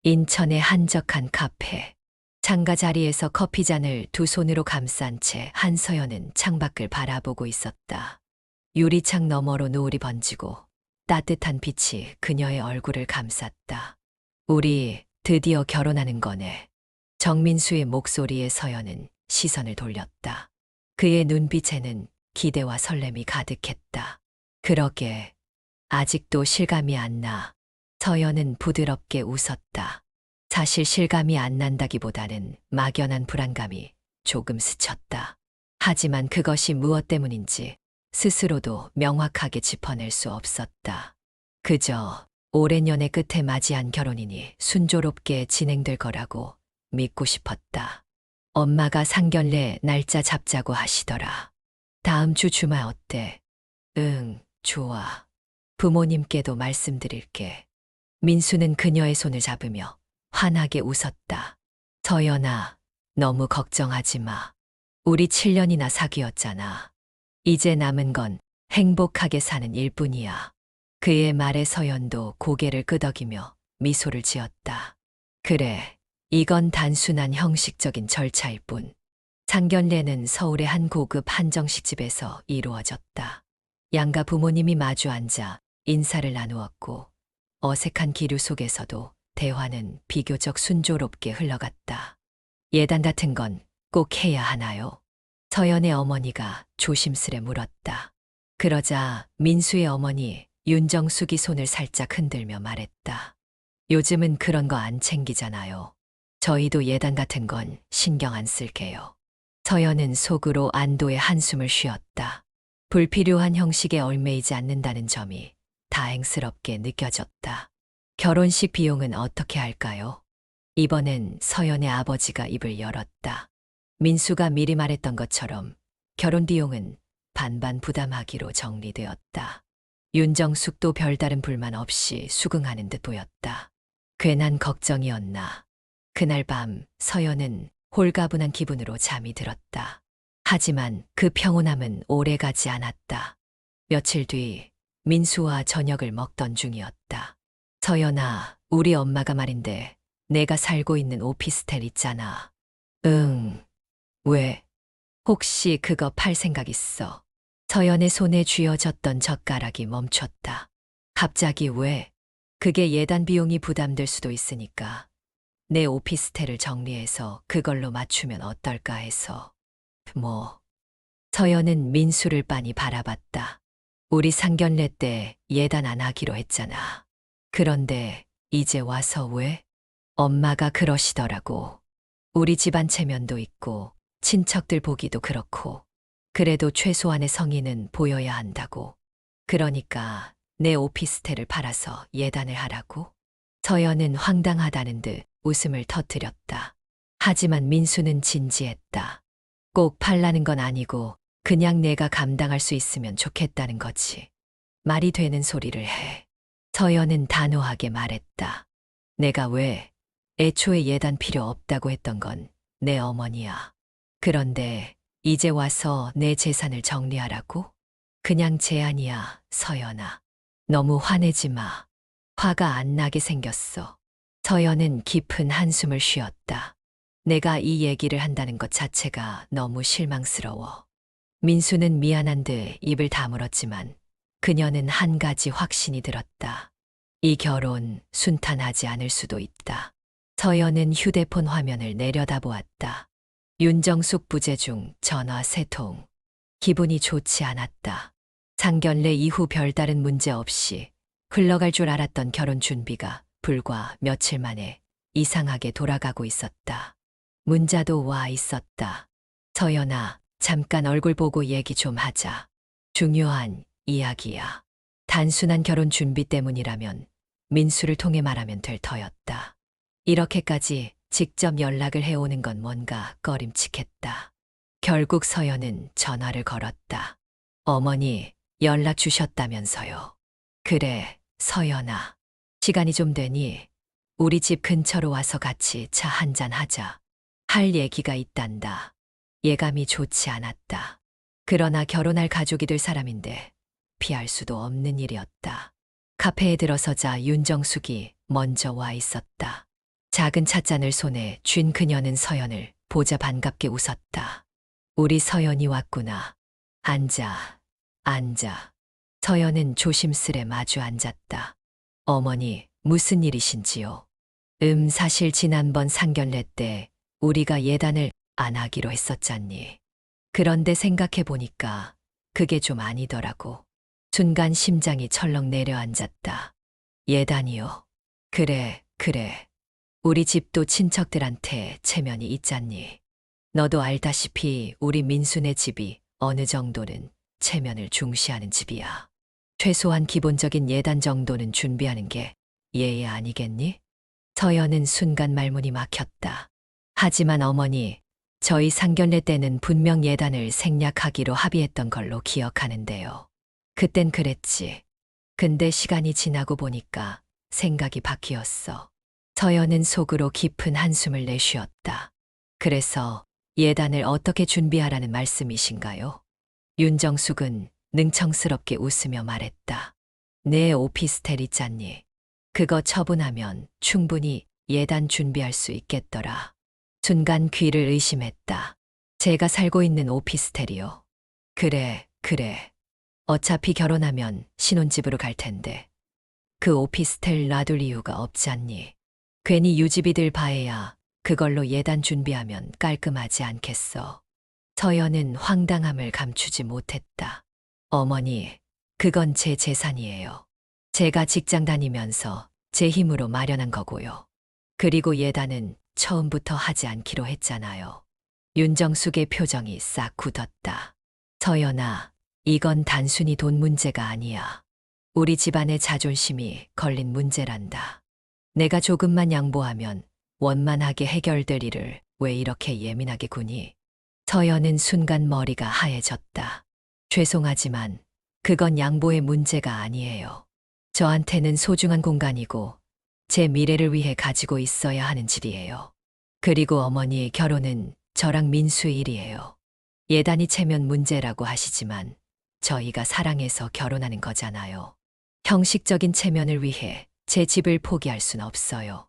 인천의 한적한 카페. 창가 자리에서 커피잔을 두 손으로 감싼 채 한서연은 창밖을 바라보고 있었다. 유리창 너머로 노을이 번지고 따뜻한 빛이 그녀의 얼굴을 감쌌다. 우리 드디어 결혼하는 거네. 정민수의 목소리에 서연은 시선을 돌렸다. 그의 눈빛에는 기대와 설렘이 가득했다. 그러게, 아직도 실감이 안 나. 서연은 부드럽게 웃었다. 사실 실감이 안 난다기보다는 막연한 불안감이 조금 스쳤다. 하지만 그것이 무엇 때문인지 스스로도 명확하게 짚어낼 수 없었다. 그저 오랜 연애 끝에 맞이한 결혼이니 순조롭게 진행될 거라고 믿고 싶었다. 엄마가 상견례 날짜 잡자고 하시더라. 다음 주 주말 어때? 응, 좋아. 부모님께도 말씀드릴게. 민수는 그녀의 손을 잡으며 환하게 웃었다. 서연아, 너무 걱정하지 마. 우리 7년이나 사귀었잖아. 이제 남은 건 행복하게 사는 일뿐이야. 그의 말에 서연도 고개를 끄덕이며 미소를 지었다. 그래, 이건 단순한 형식적인 절차일 뿐. 상견례는 서울의 한 고급 한정식집에서 이루어졌다. 양가 부모님이 마주 앉아 인사를 나누었고 어색한 기류 속에서도 대화는 비교적 순조롭게 흘러갔다. 예단 같은 건 꼭 해야 하나요? 서연의 어머니가 조심스레 물었다. 그러자 민수의 어머니 윤정숙이 손을 살짝 흔들며 말했다. 요즘은 그런 거 안 챙기잖아요. 저희도 예단 같은 건 신경 안 쓸게요. 서연은 속으로 안도의 한숨을 쉬었다. 불필요한 형식에 얽매이지 않는다는 점이 다행스럽게 느껴졌다. 결혼식 비용은 어떻게 할까요? 이번엔 서연의 아버지가 입을 열었다. 민수가 미리 말했던 것처럼 결혼 비용은 반반 부담하기로 정리되었다. 윤정숙도 별다른 불만 없이 수긍하는 듯 보였다. 괜한 걱정이었나. 그날 밤 서연은 홀가분한 기분으로 잠이 들었다. 하지만 그 평온함은 오래가지 않았다. 며칠 뒤 민수와 저녁을 먹던 중이었다. 서연아, 우리 엄마가 말인데 내가 살고 있는 오피스텔 있잖아. 응. 왜? 혹시 그거 팔 생각 있어? 서연의 손에 쥐어졌던 젓가락이 멈췄다. 갑자기 왜? 그게 예단 비용이 부담될 수도 있으니까. 내 오피스텔을 정리해서 그걸로 맞추면 어떨까 해서. 뭐. 서연은 민수를 빤히 바라봤다. 우리 상견례 때 예단 안 하기로 했잖아. 그런데 이제 와서 왜? 엄마가 그러시더라고. 우리 집안 체면도 있고 친척들 보기도 그렇고 그래도 최소한의 성의는 보여야 한다고. 그러니까 내 오피스텔을 팔아서 예단을 하라고? 서연은 황당하다는 듯 웃음을 터뜨렸다. 하지만 민수는 진지했다. 꼭 팔라는 건 아니고 그냥 내가 감당할 수 있으면 좋겠다는 거지. 말이 되는 소리를 해. 서연은 단호하게 말했다. 내가 왜 애초에 예단 필요 없다고 했던 건 내 어머니야. 그런데 이제 와서 내 재산을 정리하라고? 그냥 제안이야, 서연아. 너무 화내지 마. 화가 안 나게 생겼어. 서연은 깊은 한숨을 쉬었다. 내가 이 얘기를 한다는 것 자체가 너무 실망스러워. 민수는 미안한 듯 입을 다물었지만 그녀는 한 가지 확신이 들었다. 이 결혼 순탄하지 않을 수도 있다. 서연은 휴대폰 화면을 내려다보았다. 윤정숙 부재 중 전화 3통. 기분이 좋지 않았다. 상견례 이후 별다른 문제 없이 흘러갈 줄 알았던 결혼 준비가 불과 며칠 만에 이상하게 돌아가고 있었다. 문자도 와 있었다. 서연아, 잠깐 얼굴 보고 얘기 좀 하자. 중요한 이야기야. 단순한 결혼 준비 때문이라면 민수를 통해 말하면 될 터였다. 이렇게까지 직접 연락을 해오는 건 뭔가 꺼림칙했다. 결국 서연은 전화를 걸었다. 어머니, 연락 주셨다면서요. 그래, 서연아. 시간이 좀 되니 우리 집 근처로 와서 같이 차 한잔 하자. 할 얘기가 있단다. 예감이 좋지 않았다. 그러나 결혼할 가족이 될 사람인데 피할 수도 없는 일이었다. 카페에 들어서자 윤정숙이 먼저 와 있었다. 작은 찻잔을 손에 쥔 그녀는 서연을 보자 반갑게 웃었다. 우리 서연이 왔구나. 앉아, 앉아. 서연은 조심스레 마주 앉았다. 어머니, 무슨 일이신지요? 사실 지난번 상견례 때 우리가 예단을 안 하기로 했었잖니. 그런데 생각해 보니까 그게 좀 아니더라고. 순간 심장이 철렁 내려앉았다. 예단이요. 그래, 그래. 우리 집도 친척들한테 체면이 있잖니. 너도 알다시피 우리 민수네 집이 어느 정도는 체면을 중시하는 집이야. 최소한 기본적인 예단 정도는 준비하는 게 예의 아니겠니? 서연은 순간 말문이 막혔다. 하지만 어머니, 저희 상견례 때는 분명 예단을 생략하기로 합의했던 걸로 기억하는데요. 그땐 그랬지. 근데 시간이 지나고 보니까 생각이 바뀌었어. 서연은 속으로 깊은 한숨을 내쉬었다. 그래서 예단을 어떻게 준비하라는 말씀이신가요? 윤정숙은 능청스럽게 웃으며 말했다. 내 오피스텔 있잖니. 그거 처분하면 충분히 예단 준비할 수 있겠더라. 순간 귀를 의심했다. 제가 살고 있는 오피스텔이요. 그래, 그래. 어차피 결혼하면 신혼집으로 갈 텐데. 그 오피스텔 놔둘 이유가 없지 않니? 괜히 유지비들 바에야 그걸로 예단 준비하면 깔끔하지 않겠어. 서연은 황당함을 감추지 못했다. 어머니, 그건 제 재산이에요. 제가 직장 다니면서 제 힘으로 마련한 거고요. 그리고 예단은 처음부터 하지 않기로 했잖아요. 윤정숙의 표정이 싹 굳었다. 서연아, 이건 단순히 돈 문제가 아니야. 우리 집안의 자존심이 걸린 문제란다. 내가 조금만 양보하면 원만하게 해결될 일을 왜 이렇게 예민하게 구니? 서연은 순간 머리가 하얘졌다. 죄송하지만 그건 양보의 문제가 아니에요. 저한테는 소중한 공간이고 제 미래를 위해 가지고 있어야 하는 집이에요. 그리고 어머니의 결혼은 저랑 민수의 일이에요. 예단이 체면 문제라고 하시지만 저희가 사랑해서 결혼하는 거잖아요. 형식적인 체면을 위해 제 집을 포기할 순 없어요.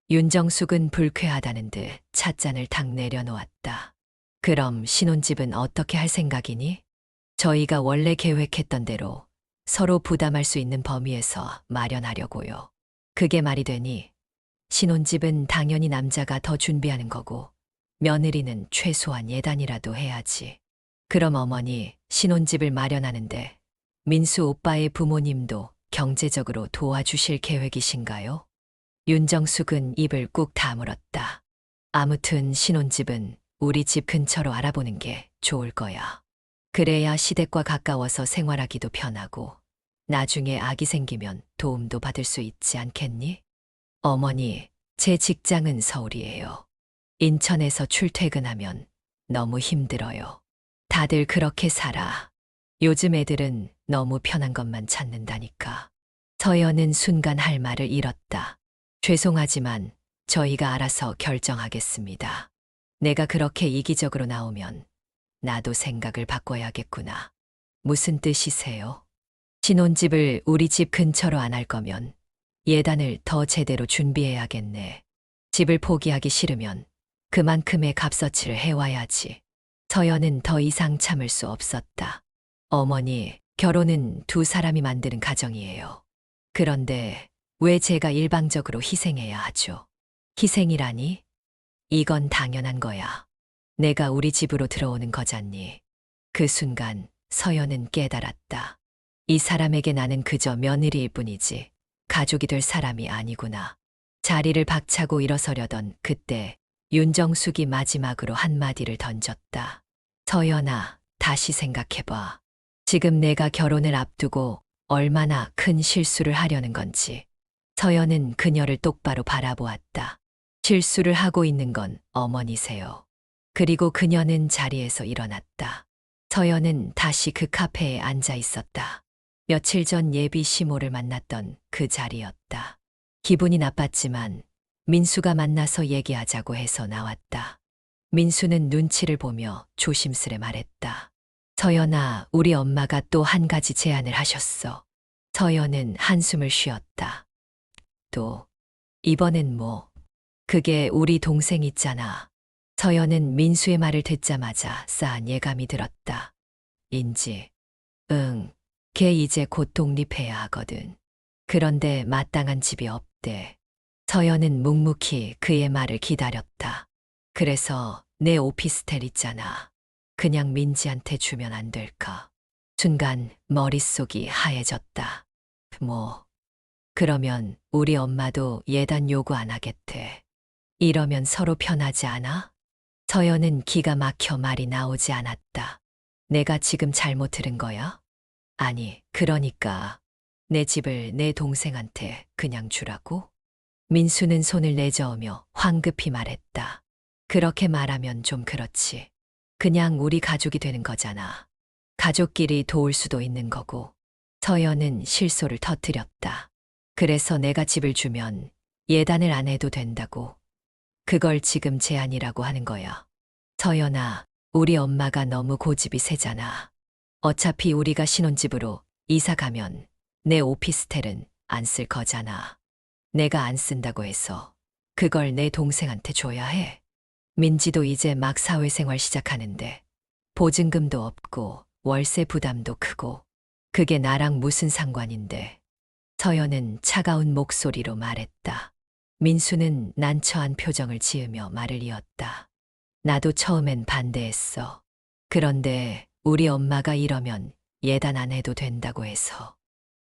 윤정숙은 불쾌하다는 듯 찻잔을 탁 내려놓았다. 그럼 신혼집은 어떻게 할 생각이니? 저희가 원래 계획했던 대로 서로 부담할 수 있는 범위에서 마련하려고요. 그게 말이 되니? 신혼집은 당연히 남자가 더 준비하는 거고 며느리는 최소한 예단이라도 해야지. 그럼 어머니, 신혼집을 마련하는데 민수 오빠의 부모님도 경제적으로 도와주실 계획이신가요? 윤정숙은 입을 꾹 다물었다. 아무튼 신혼집은 우리 집 근처로 알아보는 게 좋을 거야. 그래야 시댁과 가까워서 생활하기도 편하고 나중에 아기 생기면 도움도 받을 수 있지 않겠니? 어머니, 제 직장은 서울이에요. 인천에서 출퇴근하면 너무 힘들어요. 다들 그렇게 살아. 요즘 애들은 너무 편한 것만 찾는다니까. 서연은 순간 할 말을 잃었다. 죄송하지만 저희가 알아서 결정하겠습니다. 내가 그렇게 이기적으로 나오면 나도 생각을 바꿔야겠구나. 무슨 뜻이세요? 신혼집을 우리 집 근처로 안 할 거면 예단을 더 제대로 준비해야겠네. 집을 포기하기 싫으면 그만큼의 값어치를 해와야지. 서연은 더 이상 참을 수 없었다. 어머니, 결혼은 두 사람이 만드는 가정이에요. 그런데 왜 제가 일방적으로 희생해야 하죠? 희생이라니? 이건 당연한 거야. 내가 우리 집으로 들어오는 거잖니. 그 순간 서연은 깨달았다. 이 사람에게 나는 그저 며느리일 뿐이지 가족이 될 사람이 아니구나. 자리를 박차고 일어서려던 그때 윤정숙이 마지막으로 한마디를 던졌다. 서연아, 다시 생각해봐. 지금 내가 결혼을 앞두고 얼마나 큰 실수를 하려는 건지. 서연은 그녀를 똑바로 바라보았다. 실수를 하고 있는 건 어머니세요. 그리고 그녀는 자리에서 일어났다. 서연은 다시 그 카페에 앉아 있었다. 며칠 전 예비 시모를 만났던 그 자리였다. 기분이 나빴지만 민수가 만나서 얘기하자고 해서 나왔다. 민수는 눈치를 보며 조심스레 말했다. 서연아, 우리 엄마가 또 한 가지 제안을 하셨어. 서연은 한숨을 쉬었다. 또, 이번엔 뭐? 그게 우리 동생 있잖아. 서연은 민수의 말을 듣자마자 싸한 예감이 들었다. 인지. 응. 걔 이제 곧 독립해야 하거든. 그런데 마땅한 집이 없대. 서연은 묵묵히 그의 말을 기다렸다. 그래서 내 오피스텔 있잖아. 그냥 민지한테 주면 안 될까? 순간 머릿속이 하얘졌다. 뭐, 그러면 우리 엄마도 예단 요구 안 하겠대. 이러면 서로 편하지 않아? 서연은 기가 막혀 말이 나오지 않았다. 내가 지금 잘못 들은 거야? 아니, 그러니까 내 집을 내 동생한테 그냥 주라고? 민수는 손을 내저으며 황급히 말했다. 그렇게 말하면 좀 그렇지. 그냥 우리 가족이 되는 거잖아. 가족끼리 도울 수도 있는 거고. 서연은 실소를 터뜨렸다. 그래서 내가 집을 주면 예단을 안 해도 된다고. 그걸 지금 제안이라고 하는 거야. 서연아, 우리 엄마가 너무 고집이 세잖아. 어차피 우리가 신혼집으로 이사 가면 내 오피스텔은 안 쓸 거잖아. 내가 안 쓴다고 해서 그걸 내 동생한테 줘야 해. 민지도 이제 막 사회생활 시작하는데 보증금도 없고 월세 부담도 크고 그게 나랑 무슨 상관인데. 서연은 차가운 목소리로 말했다. 민수는 난처한 표정을 지으며 말을 이었다. 나도 처음엔 반대했어. 그런데 우리 엄마가 이러면 예단 안 해도 된다고 해서.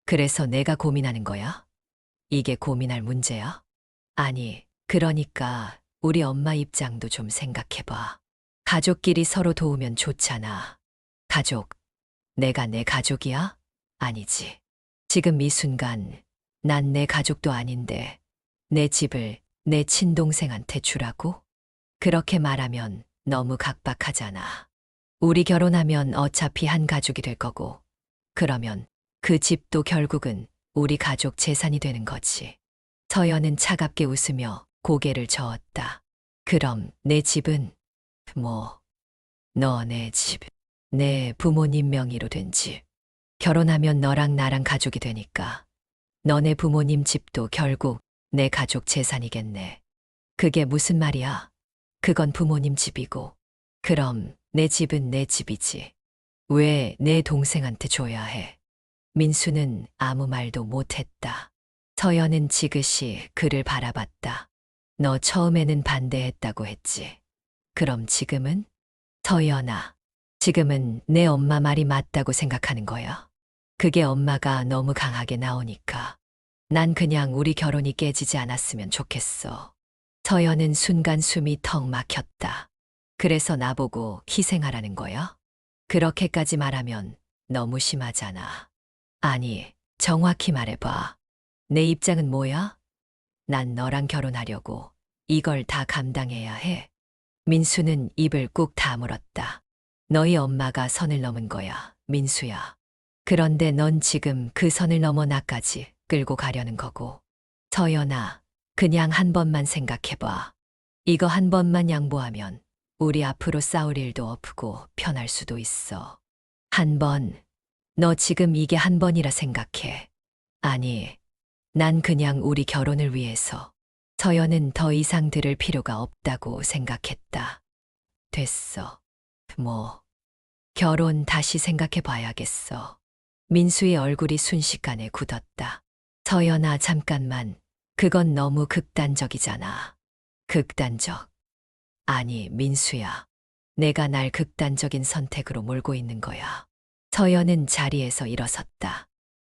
그래서 내가 고민하는 거야? 이게 고민할 문제야? 아니, 그러니까 우리 엄마 입장도 좀 생각해봐. 가족끼리 서로 도우면 좋잖아. 가족, 내가 내 가족이야? 아니지. 지금 이 순간 난 내 가족도 아닌데 내 집을 내 친동생한테 주라고? 그렇게 말하면 너무 각박하잖아. 우리 결혼하면 어차피 한 가족이 될 거고, 그러면 그 집도 결국은 우리 가족 재산이 되는 거지. 서연은 차갑게 웃으며 고개를 저었다. 그럼 내 집은? 뭐, 너네 집, 내 부모님 명의로 된 집. 결혼하면 너랑 나랑 가족이 되니까 너네 부모님 집도 결국 내 가족 재산이겠네. 그게 무슨 말이야? 그건 부모님 집이고, 그럼 내 집은 내 집이지. 왜 내 동생한테 줘야 해? 민수는 아무 말도 못했다. 서연은 지그시 그를 바라봤다. 너 처음에는 반대했다고 했지. 그럼 지금은? 서연아, 지금은 내 엄마 말이 맞다고 생각하는 거야. 그게 엄마가 너무 강하게 나오니까. 난 그냥 우리 결혼이 깨지지 않았으면 좋겠어. 서연은 순간 숨이 턱 막혔다. 그래서 나보고 희생하라는 거야? 그렇게까지 말하면 너무 심하잖아. 아니, 정확히 말해봐. 내 입장은 뭐야? 난 너랑 결혼하려고 이걸 다 감당해야 해. 민수는 입을 꾹 다물었다. 너희 엄마가 선을 넘은 거야, 민수야. 그런데 넌 지금 그 선을 넘어 나까지 끌고 가려는 거고. 서연아, 그냥 한 번만 생각해봐. 이거 한 번만 양보하면 우리 앞으로 싸울 일도 없고 편할 수도 있어. 한 번, 너 지금 이게 한 번이라 생각해. 아니, 난 그냥 우리 결혼을 위해서. 서연은 더 이상 들을 필요가 없다고 생각했다. 됐어. 뭐, 결혼 다시 생각해 봐야겠어. 민수의 얼굴이 순식간에 굳었다. 서연아, 잠깐만. 그건 너무 극단적이잖아. 극단적. 아니, 민수야. 내가 날 극단적인 선택으로 몰고 있는 거야. 서연은 자리에서 일어섰다.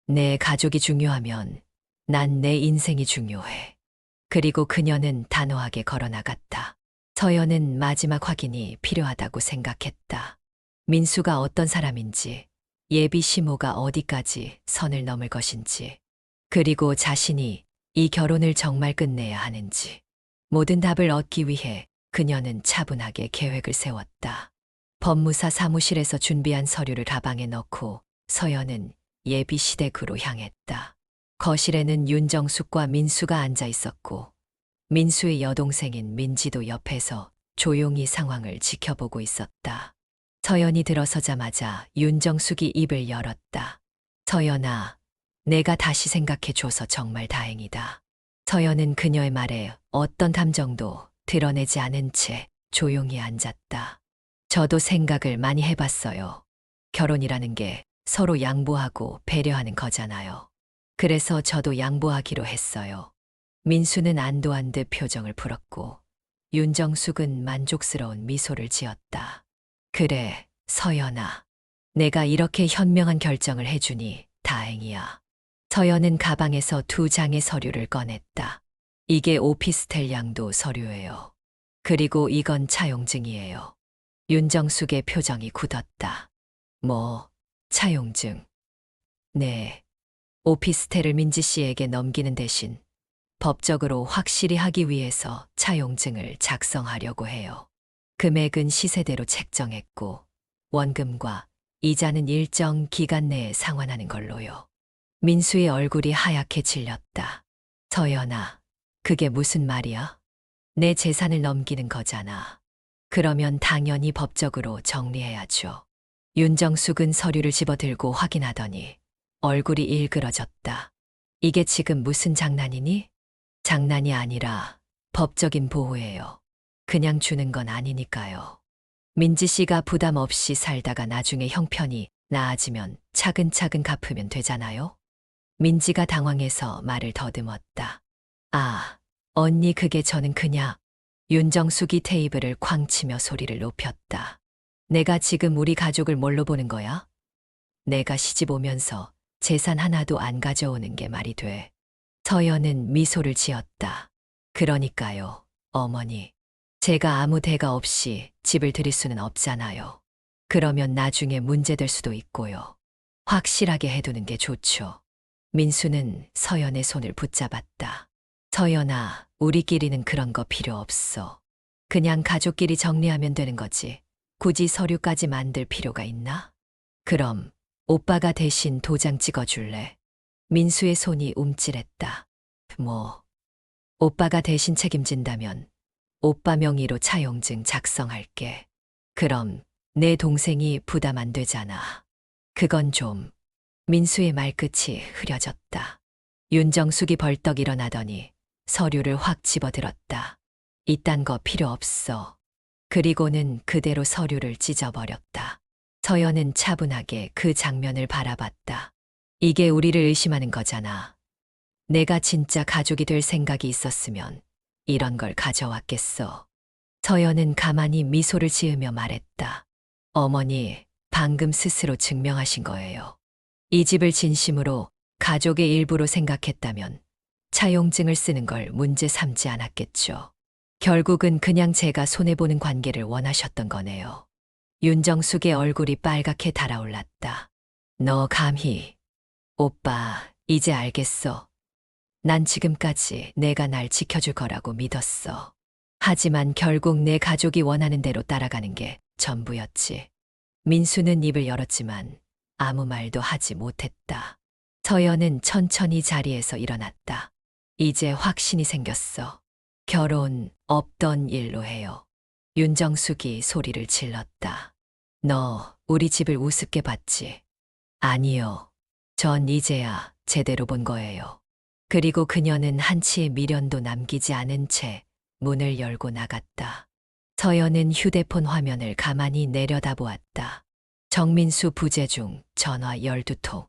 내 가족이 중요하면 난 내 인생이 중요해. 그리고 그녀는 단호하게 걸어나갔다. 서연은 마지막 확인이 필요하다고 생각했다. 민수가 어떤 사람인지, 예비 시모가 어디까지 선을 넘을 것인지, 그리고 자신이 이 결혼을 정말 끝내야 하는지. 모든 답을 얻기 위해 그녀는 차분하게 계획을 세웠다. 법무사 사무실에서 준비한 서류를 가방에 넣고 서연은 예비 시댁으로 향했다. 거실에는 윤정숙과 민수가 앉아 있었고 민수의 여동생인 민지도 옆에서 조용히 상황을 지켜보고 있었다. 서연이 들어서자마자 윤정숙이 입을 열었다. 서연아, 내가 다시 생각해줘서 정말 다행이다. 서연은 그녀의 말에 어떤 감정도 드러내지 않은 채 조용히 앉았다. 저도 생각을 많이 해봤어요. 결혼이라는 게 서로 양보하고 배려하는 거잖아요. 그래서 저도 양보하기로 했어요. 민수는 안도한 듯 표정을 풀었고, 윤정숙은 만족스러운 미소를 지었다. 그래, 서연아. 내가 이렇게 현명한 결정을 해주니 다행이야. 서연은 가방에서 2장의 서류를 꺼냈다. 이게 오피스텔 양도 서류예요. 그리고 이건 차용증이에요. 윤정숙의 표정이 굳었다. 뭐, 차용증. 네. 오피스텔을 민지 씨에게 넘기는 대신 법적으로 확실히 하기 위해서 차용증을 작성하려고 해요. 금액은 시세대로 책정했고, 원금과 이자는 일정 기간 내에 상환하는 걸로요. 민수의 얼굴이 하얗게 질렸다. 서연아, 그게 무슨 말이야? 내 재산을 넘기는 거잖아. 그러면 당연히 법적으로 정리해야죠. 윤정숙은 서류를 집어들고 확인하더니 얼굴이 일그러졌다. 이게 지금 무슨 장난이니? 장난이 아니라 법적인 보호예요. 그냥 주는 건 아니니까요. 민지 씨가 부담 없이 살다가 나중에 형편이 나아지면 차근차근 갚으면 되잖아요. 민지가 당황해서 말을 더듬었다. 아, 언니 그게 저는 그냥. 윤정숙이 테이블을 쾅 치며 소리를 높였다. 내가 지금 우리 가족을 뭘로 보는 거야? 내가 시집 오면서 재산 하나도 안 가져오는 게 말이 돼. 서연은 미소를 지었다. 그러니까요, 어머니. 제가 아무 대가 없이 집을 드릴 수는 없잖아요. 그러면 나중에 문제될 수도 있고요. 확실하게 해두는 게 좋죠. 민수는 서연의 손을 붙잡았다. 서연아, 우리끼리는 그런 거 필요 없어. 그냥 가족끼리 정리하면 되는 거지. 굳이 서류까지 만들 필요가 있나? 그럼 오빠가 대신 도장 찍어줄래? 민수의 손이 움찔했다. 뭐, 오빠가 대신 책임진다면 오빠 명의로 차용증 작성할게. 그럼 내 동생이 부담 안 되잖아. 그건 좀. 민수의 말끝이 흐려졌다. 윤정숙이 벌떡 일어나더니 서류를 확 집어들었다. 이딴 거 필요 없어. 그리고는 그대로 서류를 찢어버렸다. 서연은 차분하게 그 장면을 바라봤다. 이게 우리를 의심하는 거잖아. 내가 진짜 가족이 될 생각이 있었으면 이런 걸 가져왔겠어. 서연은 가만히 미소를 지으며 말했다. 어머니, 방금 스스로 증명하신 거예요. 이 집을 진심으로 가족의 일부로 생각했다면 차용증을 쓰는 걸 문제 삼지 않았겠죠. 결국은 그냥 제가 손해보는 관계를 원하셨던 거네요. 윤정숙의 얼굴이 빨갛게 달아올랐다. 너 감히. 오빠, 이제 알겠어. 난 지금까지 내가 날 지켜줄 거라고 믿었어. 하지만 결국 내 가족이 원하는 대로 따라가는 게 전부였지. 민수는 입을 열었지만 아무 말도 하지 못했다. 서연은 천천히 자리에서 일어났다. 이제 확신이 생겼어. 결혼 없던 일로 해요. 윤정숙이 소리를 질렀다. 너 우리 집을 우습게 봤지? 아니요. 전 이제야 제대로 본 거예요. 그리고 그녀는 한치의 미련도 남기지 않은 채 문을 열고 나갔다. 서연은 휴대폰 화면을 가만히 내려다보았다. 정민수 부재 중 전화 12통,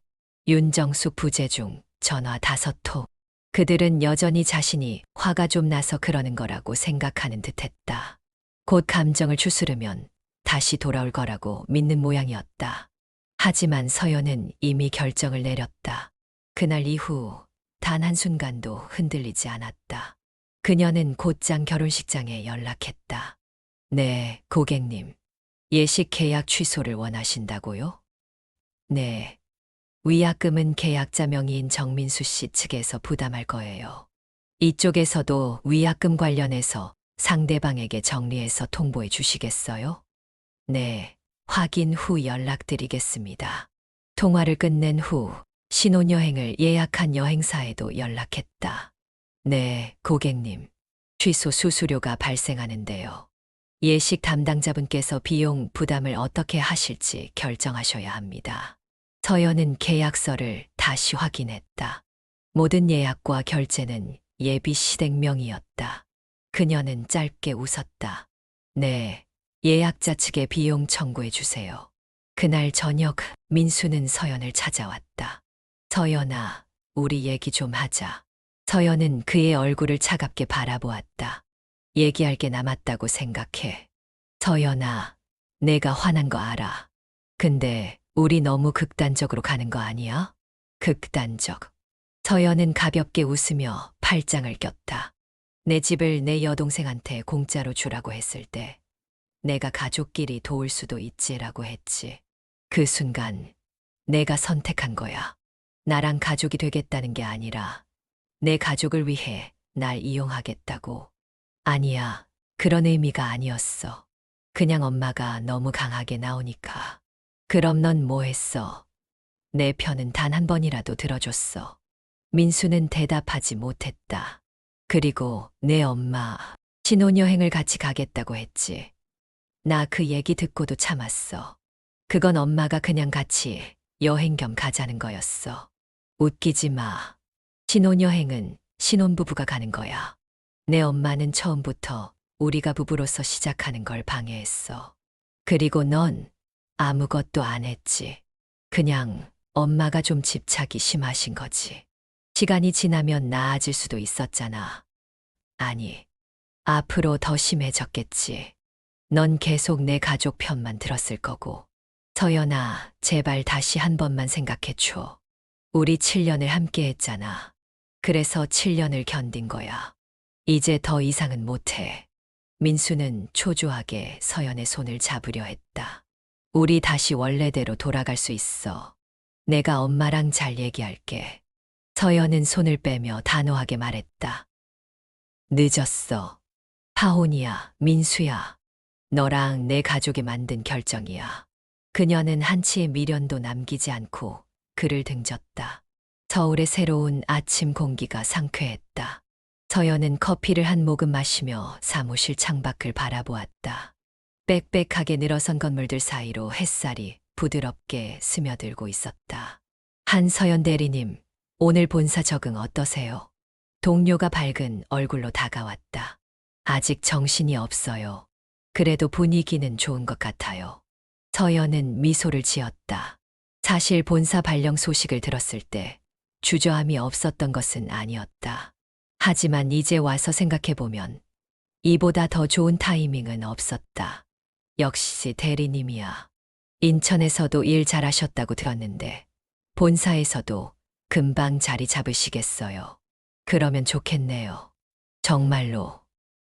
윤정숙 부재 중 전화 5통. 그들은 여전히 자신이 화가 좀 나서 그러는 거라고 생각하는 듯했다. 곧 감정을 추스르면 다시 돌아올 거라고 믿는 모양이었다. 하지만 서연은 이미 결정을 내렸다. 그날 이후 단 한순간도 흔들리지 않았다. 그녀는 곧장 결혼식장에 연락했다. 네, 고객님. 예식 계약 취소를 원하신다고요? 네. 위약금은 계약자 명의인 정민수 씨 측에서 부담할 거예요. 이쪽에서도 위약금 관련해서 상대방에게 정리해서 통보해 주시겠어요? 네. 확인 후 연락드리겠습니다. 통화를 끝낸 후 신혼여행을 예약한 여행사에도 연락했다. 네, 고객님. 취소 수수료가 발생하는데요. 예식 담당자분께서 비용 부담을 어떻게 하실지 결정하셔야 합니다. 서연은 계약서를 다시 확인했다. 모든 예약과 결제는 예비 시댁명이었다. 그녀는 짧게 웃었다. 네, 예약자 측에 비용 청구해 주세요. 그날 저녁 민수는 서연을 찾아왔다. 서연아, 우리 얘기 좀 하자. 서연은 그의 얼굴을 차갑게 바라보았다. 얘기할 게 남았다고 생각해. 서연아, 내가 화난 거 알아. 근데 우리 너무 극단적으로 가는 거 아니야? 극단적. 서연은 가볍게 웃으며 팔짱을 꼈다. 내 집을 내 여동생한테 공짜로 주라고 했을 때 내가 가족끼리 도울 수도 있지라고 했지. 그 순간 내가 선택한 거야. 나랑 가족이 되겠다는 게 아니라 내 가족을 위해 날 이용하겠다고. 아니야, 그런 의미가 아니었어. 그냥 엄마가 너무 강하게 나오니까. 그럼 넌 뭐 했어? 내 편은 단 한 번이라도 들어줬어. 민수는 대답하지 못했다. 그리고 내 엄마, 신혼여행을 같이 가겠다고 했지. 나 그 얘기 듣고도 참았어. 그건 엄마가 그냥 같이 여행 겸 가자는 거였어. 웃기지 마. 신혼여행은 신혼부부가 가는 거야. 내 엄마는 처음부터 우리가 부부로서 시작하는 걸 방해했어. 그리고 넌 아무것도 안 했지. 그냥 엄마가 좀 집착이 심하신 거지. 시간이 지나면 나아질 수도 있었잖아. 아니, 앞으로 더 심해졌겠지. 넌 계속 내 가족 편만 들었을 거고. 서연아, 제발 다시 한 번만 생각해줘. 우리 7년을 함께 했잖아. 그래서 7년을 견딘 거야. 이제 더 이상은 못해. 민수는 초조하게 서연의 손을 잡으려 했다. 우리 다시 원래대로 돌아갈 수 있어. 내가 엄마랑 잘 얘기할게. 서연은 손을 빼며 단호하게 말했다. 늦었어. 파혼이야, 민수야. 너랑 내 가족이 만든 결정이야. 그녀는 한치의 미련도 남기지 않고 그를 등졌다. 서울의 새로운 아침 공기가 상쾌했다. 서연은 커피를 한 모금 마시며 사무실 창밖을 바라보았다. 빽빽하게 늘어선 건물들 사이로 햇살이 부드럽게 스며들고 있었다. 한서연 대리님, 오늘 본사 적응 어떠세요? 동료가 밝은 얼굴로 다가왔다. 아직 정신이 없어요. 그래도 분위기는 좋은 것 같아요. 서연은 미소를 지었다. 사실 본사 발령 소식을 들었을 때 주저함이 없었던 것은 아니었다. 하지만 이제 와서 생각해보면 이보다 더 좋은 타이밍은 없었다. 역시 대리님이야. 인천에서도 일 잘하셨다고 들었는데 본사에서도 금방 자리 잡으시겠어요. 그러면 좋겠네요. 정말로.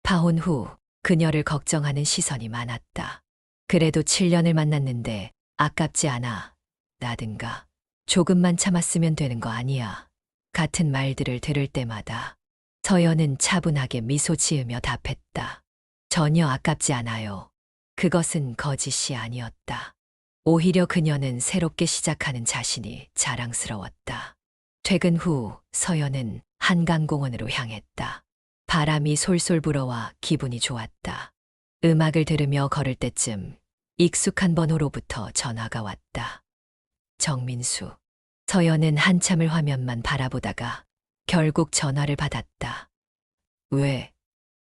파혼 후 그녀를 걱정하는 시선이 많았다. 그래도 7년을 만났는데 아깝지 않아. 나든가. 조금만 참았으면 되는 거 아니야. 같은 말들을 들을 때마다 서연은 차분하게 미소 지으며 답했다. 전혀 아깝지 않아요. 그것은 거짓이 아니었다. 오히려 그녀는 새롭게 시작하는 자신이 자랑스러웠다. 퇴근 후 서연은 한강공원으로 향했다. 바람이 솔솔 불어와 기분이 좋았다. 음악을 들으며 걸을 때쯤 익숙한 번호로부터 전화가 왔다. 정민수. 서연은 한참을 화면만 바라보다가 결국 전화를 받았다. 왜?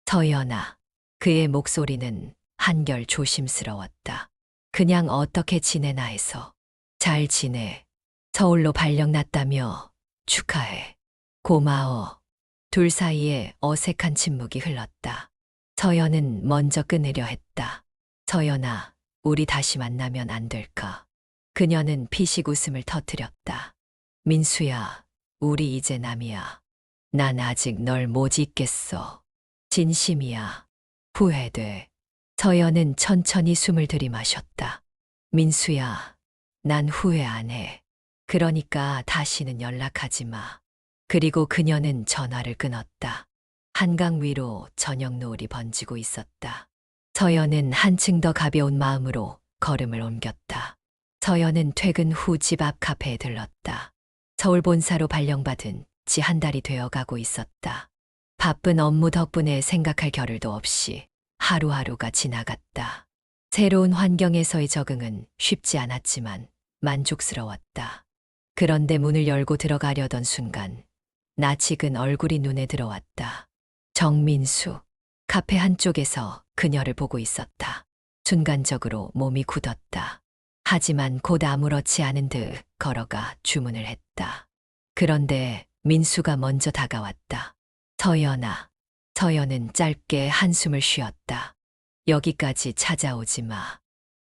서연아. 그의 목소리는 한결 조심스러웠다. 그냥 어떻게 지내나 해서. 잘 지내. 서울로 발령 났다며. 축하해. 고마워. 둘 사이에 어색한 침묵이 흘렀다. 서연은 먼저 끊으려 했다. 서연아, 우리 다시 만나면 안 될까? 그녀는 피식 웃음을 터뜨렸다. 민수야, 우리 이제 남이야. 난 아직 널 못 잊겠어. 진심이야. 후회돼. 서연은 천천히 숨을 들이마셨다. 민수야, 난 후회 안 해. 그러니까 다시는 연락하지 마. 그리고 그녀는 전화를 끊었다. 한강 위로 저녁 노을이 번지고 있었다. 서연은 한층 더 가벼운 마음으로 걸음을 옮겼다. 서연은 퇴근 후 집 앞 카페에 들렀다. 서울 본사로 발령받은 지 한 달이 되어가고 있었다. 바쁜 업무 덕분에 생각할 겨를도 없이 하루하루가 지나갔다. 새로운 환경에서의 적응은 쉽지 않았지만 만족스러웠다. 그런데 문을 열고 들어가려던 순간 낯익은 얼굴이 눈에 들어왔다. 정민수. 카페 한쪽에서 그녀를 보고 있었다. 순간적으로 몸이 굳었다. 하지만 곧 아무렇지 않은 듯 걸어가 주문을 했다. 그런데 민수가 먼저 다가왔다. 서연아. 서연은 짧게 한숨을 쉬었다. 여기까지 찾아오지 마.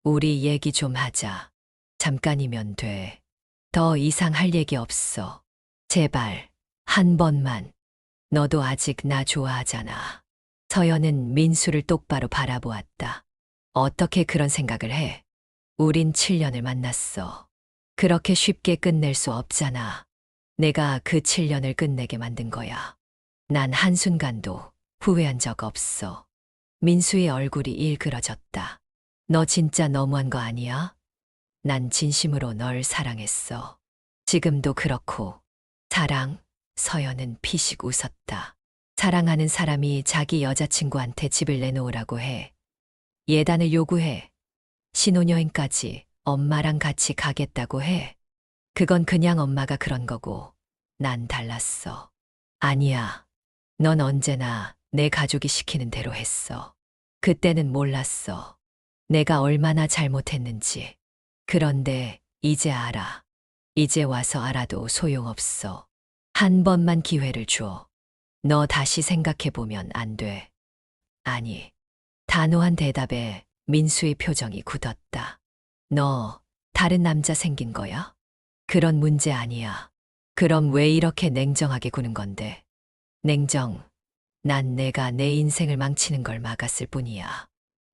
우리 얘기 좀 하자. 잠깐이면 돼. 더 이상 할 얘기 없어. 제발, 한 번만. 너도 아직 나 좋아하잖아. 서연은 민수를 똑바로 바라보았다. 어떻게 그런 생각을 해? 우린 7년을 만났어. 그렇게 쉽게 끝낼 수 없잖아. 내가 그 7년을 끝내게 만든 거야. 난 한순간도 후회한 적 없어. 민수의 얼굴이 일그러졌다. 너 진짜 너무한 거 아니야? 난 진심으로 널 사랑했어. 지금도 그렇고. 사랑? 서연은 피식 웃었다. 사랑하는 사람이 자기 여자친구한테 집을 내놓으라고 해. 예단을 요구해. 신혼여행까지 엄마랑 같이 가겠다고 해. 그건 그냥 엄마가 그런 거고, 난 달랐어. 아니야. 넌 언제나 내 가족이 시키는 대로 했어. 그때는 몰랐어. 내가 얼마나 잘못했는지. 그런데 이제 알아. 이제 와서 알아도 소용없어. 한 번만 기회를 줘. 너 다시 생각해보면 안 돼. 아니. 단호한 대답에 민수의 표정이 굳었다. 너 다른 남자 생긴 거야? 그런 문제 아니야. 그럼 왜 이렇게 냉정하게 구는 건데? 냉정. 난 내가 내 인생을 망치는 걸 막았을 뿐이야.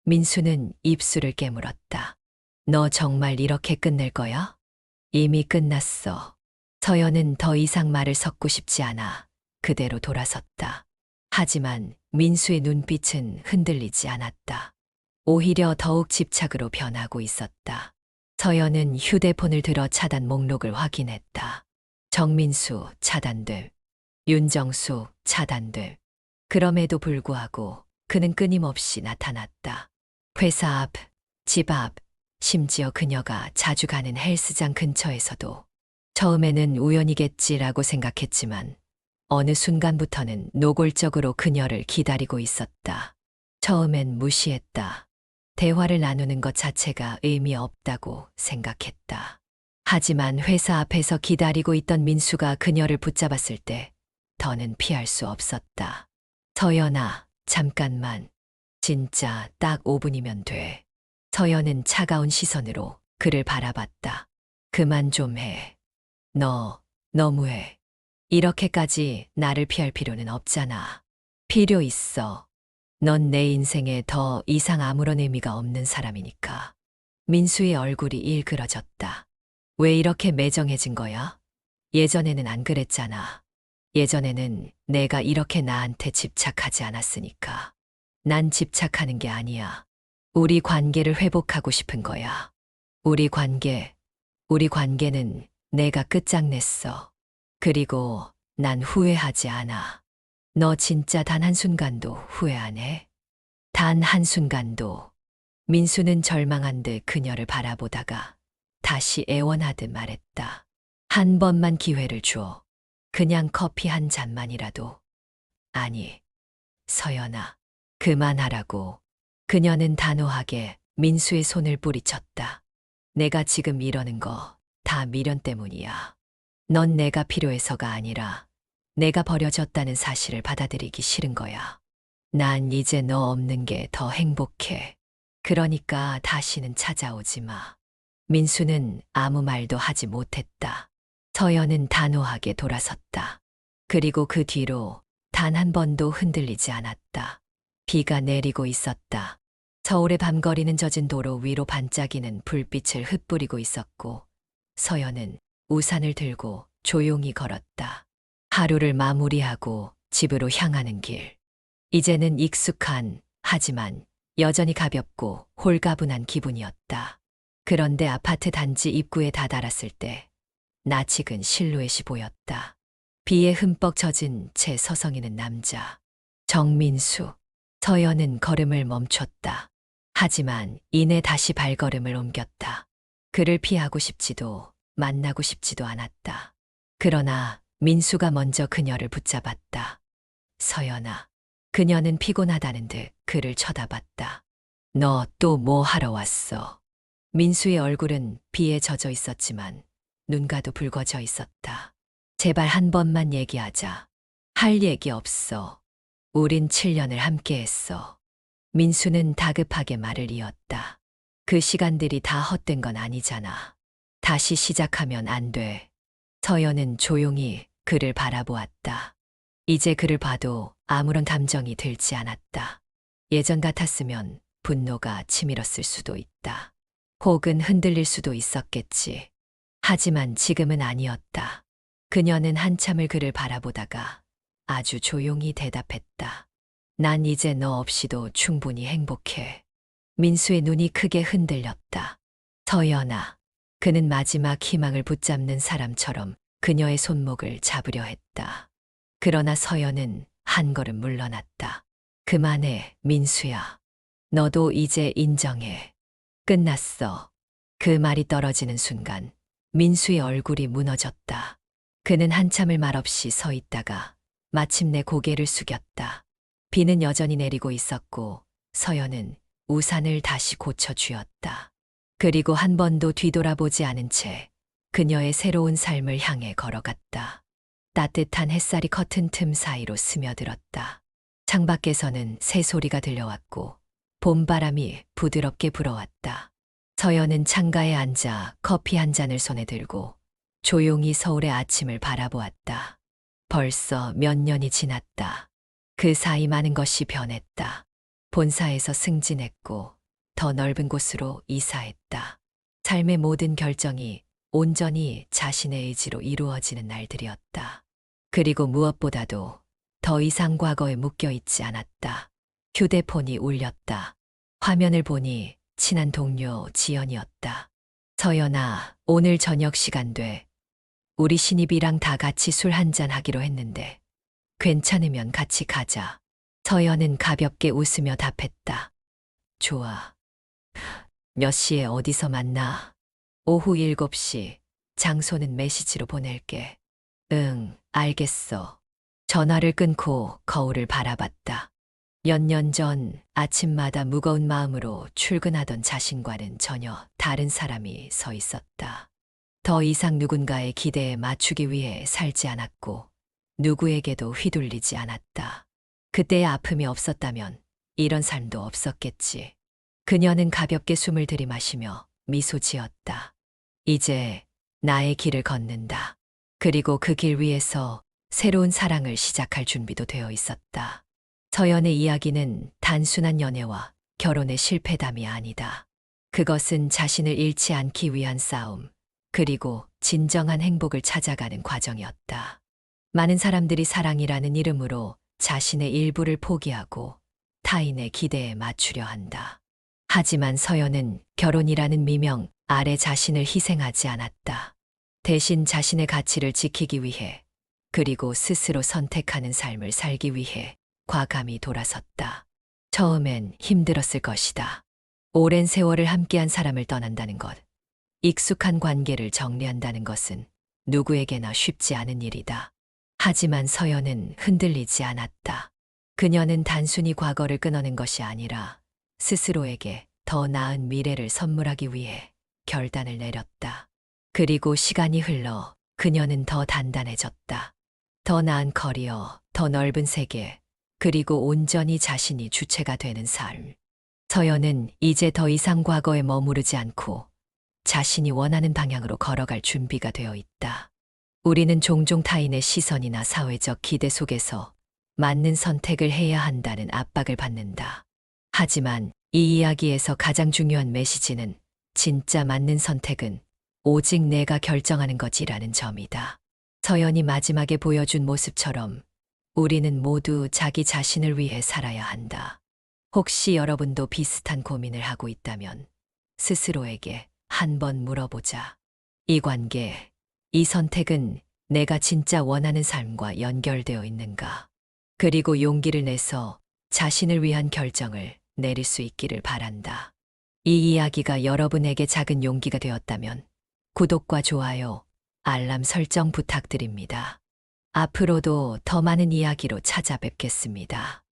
민수는 입술을 깨물었다. 너 정말 이렇게 끝낼 거야? 이미 끝났어. 서연은 더 이상 말을 섞고 싶지 않아 그대로 돌아섰다. 하지만 민수의 눈빛은 흔들리지 않았다. 오히려 더욱 집착으로 변하고 있었다. 서연은 휴대폰을 들어 차단 목록을 확인했다. 정민수 차단됨. 윤정수 차단됨. 그럼에도 불구하고 그는 끊임없이 나타났다. 회사 앞, 집 앞, 심지어 그녀가 자주 가는 헬스장 근처에서도. 처음에는 우연이겠지라고 생각했지만 어느 순간부터는 노골적으로 그녀를 기다리고 있었다. 처음엔 무시했다. 대화를 나누는 것 자체가 의미 없다고 생각했다. 하지만 회사 앞에서 기다리고 있던 민수가 그녀를 붙잡았을 때 더는 피할 수 없었다. 서연아, 잠깐만. 진짜 딱 5분이면 돼. 서연은 차가운 시선으로 그를 바라봤다. 그만 좀 해. 너, 너무해. 이렇게까지 나를 피할 필요는 없잖아. 필요 있어. 넌 내 인생에 더 이상 아무런 의미가 없는 사람이니까. 민수의 얼굴이 일그러졌다. 왜 이렇게 매정해진 거야? 예전에는 안 그랬잖아. 예전에는 내가 이렇게 나한테 집착하지 않았으니까. 난 집착하는 게 아니야. 우리 관계를 회복하고 싶은 거야. 우리 관계는 내가 끝장냈어. 그리고 난 후회하지 않아. 너 진짜 단 한순간도 후회 안 해? 단 한순간도. 민수는 절망한 듯 그녀를 바라보다가 다시 애원하듯 말했다. 한 번만 기회를 줘. 그냥 커피 한 잔만이라도. 아니, 서연아, 그만하라고. 그녀는 단호하게 민수의 손을 뿌리쳤다. 내가 지금 이러는 거 다 미련 때문이야. 넌 내가 필요해서가 아니라 내가 버려졌다는 사실을 받아들이기 싫은 거야. 난 이제 너 없는 게 더 행복해. 그러니까 다시는 찾아오지 마. 민수는 아무 말도 하지 못했다. 서연은 단호하게 돌아섰다. 그리고 그 뒤로 단 한 번도 흔들리지 않았다. 비가 내리고 있었다. 서울의 밤거리는 젖은 도로 위로 반짝이는 불빛을 흩뿌리고 있었고 서연은 우산을 들고 조용히 걸었다. 하루를 마무리하고 집으로 향하는 길. 이제는 익숙한, 하지만 여전히 가볍고 홀가분한 기분이었다. 그런데 아파트 단지 입구에 다다랐을 때 낯익은 실루엣이 보였다. 비에 흠뻑 젖은 채 서성이는 남자. 정민수. 서연은 걸음을 멈췄다. 하지만 이내 다시 발걸음을 옮겼다. 그를 피하고 싶지도 만나고 싶지도 않았다. 그러나 민수가 먼저 그녀를 붙잡았다. 서연아. 그녀는 피곤하다는 듯 그를 쳐다봤다. 너 또 뭐 하러 왔어? 민수의 얼굴은 비에 젖어 있었지만 눈가도 붉어져 있었다. 제발 한 번만 얘기하자. 할 얘기 없어. 우린 7년을 함께했어. 민수는 다급하게 말을 이었다. 그 시간들이 다 헛된 건 아니잖아. 다시 시작하면 안 돼. 서연은 조용히 그를 바라보았다. 이제 그를 봐도 아무런 감정이 들지 않았다. 예전 같았으면 분노가 치밀었을 수도 있다. 혹은 흔들릴 수도 있었겠지. 하지만 지금은 아니었다. 그녀는 한참을 그를 바라보다가 아주 조용히 대답했다. 난 이제 너 없이도 충분히 행복해. 민수의 눈이 크게 흔들렸다. 서연아. 그는 마지막 희망을 붙잡는 사람처럼 그녀의 손목을 잡으려 했다. 그러나 서연은 한 걸음 물러났다. 그만해, 민수야. 너도 이제 인정해. 끝났어. 그 말이 떨어지는 순간 민수의 얼굴이 무너졌다. 그는 한참을 말없이 서 있다가 마침내 고개를 숙였다. 비는 여전히 내리고 있었고 서연은 우산을 다시 고쳐주었다. 그리고 한 번도 뒤돌아보지 않은 채 그녀의 새로운 삶을 향해 걸어갔다. 따뜻한 햇살이 커튼 틈 사이로 스며들었다. 창밖에서는 새소리가 들려왔고 봄바람이 부드럽게 불어왔다. 서연은 창가에 앉아 커피 한 잔을 손에 들고 조용히 서울의 아침을 바라보았다. 벌써 몇 년이 지났다. 그 사이 많은 것이 변했다. 본사에서 승진했고 더 넓은 곳으로 이사했다. 삶의 모든 결정이 온전히 자신의 의지로 이루어지는 날들이었다. 그리고 무엇보다도 더 이상 과거에 묶여 있지 않았다. 휴대폰이 울렸다. 화면을 보니 친한 동료 지연이었다. 서연아, 오늘 저녁 시간 돼. 우리 신입이랑 다 같이 술 한잔 하기로 했는데 괜찮으면 같이 가자. 서연은 가볍게 웃으며 답했다. 좋아. 몇 시에 어디서 만나? 오후 7시. 장소는 메시지로 보낼게. 응, 알겠어. 전화를 끊고 거울을 바라봤다. 몇 년 전 아침마다 무거운 마음으로 출근하던 자신과는 전혀 다른 사람이 서 있었다. 더 이상 누군가의 기대에 맞추기 위해 살지 않았고 누구에게도 휘둘리지 않았다. 그때의 아픔이 없었다면 이런 삶도 없었겠지. 그녀는 가볍게 숨을 들이마시며 미소 지었다. 이제 나의 길을 걷는다. 그리고 그 길 위에서 새로운 사랑을 시작할 준비도 되어 있었다. 서연의 이야기는 단순한 연애와 결혼의 실패담이 아니다. 그것은 자신을 잃지 않기 위한 싸움, 그리고 진정한 행복을 찾아가는 과정이었다. 많은 사람들이 사랑이라는 이름으로 자신의 일부를 포기하고 타인의 기대에 맞추려 한다. 하지만 서연은 결혼이라는 미명 아래 자신을 희생하지 않았다. 대신 자신의 가치를 지키기 위해, 그리고 스스로 선택하는 삶을 살기 위해 과감히 돌아섰다. 처음엔 힘들었을 것이다. 오랜 세월을 함께한 사람을 떠난다는 것, 익숙한 관계를 정리한다는 것은 누구에게나 쉽지 않은 일이다. 하지만 서연은 흔들리지 않았다. 그녀는 단순히 과거를 끊어낸 것이 아니라 스스로에게 더 나은 미래를 선물하기 위해 결단을 내렸다. 그리고 시간이 흘러 그녀는 더 단단해졌다. 더 나은 커리어, 더 넓은 세계, 그리고 온전히 자신이 주체가 되는 삶. 서연은 이제 더 이상 과거에 머무르지 않고 자신이 원하는 방향으로 걸어갈 준비가 되어 있다. 우리는 종종 타인의 시선이나 사회적 기대 속에서 맞는 선택을 해야 한다는 압박을 받는다. 하지만 이 이야기에서 가장 중요한 메시지는 진짜 맞는 선택은 오직 내가 결정하는 것이라는 점이다. 서연이 마지막에 보여준 모습처럼 우리는 모두 자기 자신을 위해 살아야 한다. 혹시 여러분도 비슷한 고민을 하고 있다면 스스로에게 한번 물어보자. 이 관계, 이 선택은 내가 진짜 원하는 삶과 연결되어 있는가? 그리고 용기를 내서 자신을 위한 결정을 내릴 수 있기를 바란다. 이 이야기가 여러분에게 작은 용기가 되었다면 구독과 좋아요, 알람 설정 부탁드립니다. 앞으로도 더 많은 이야기로 찾아뵙겠습니다.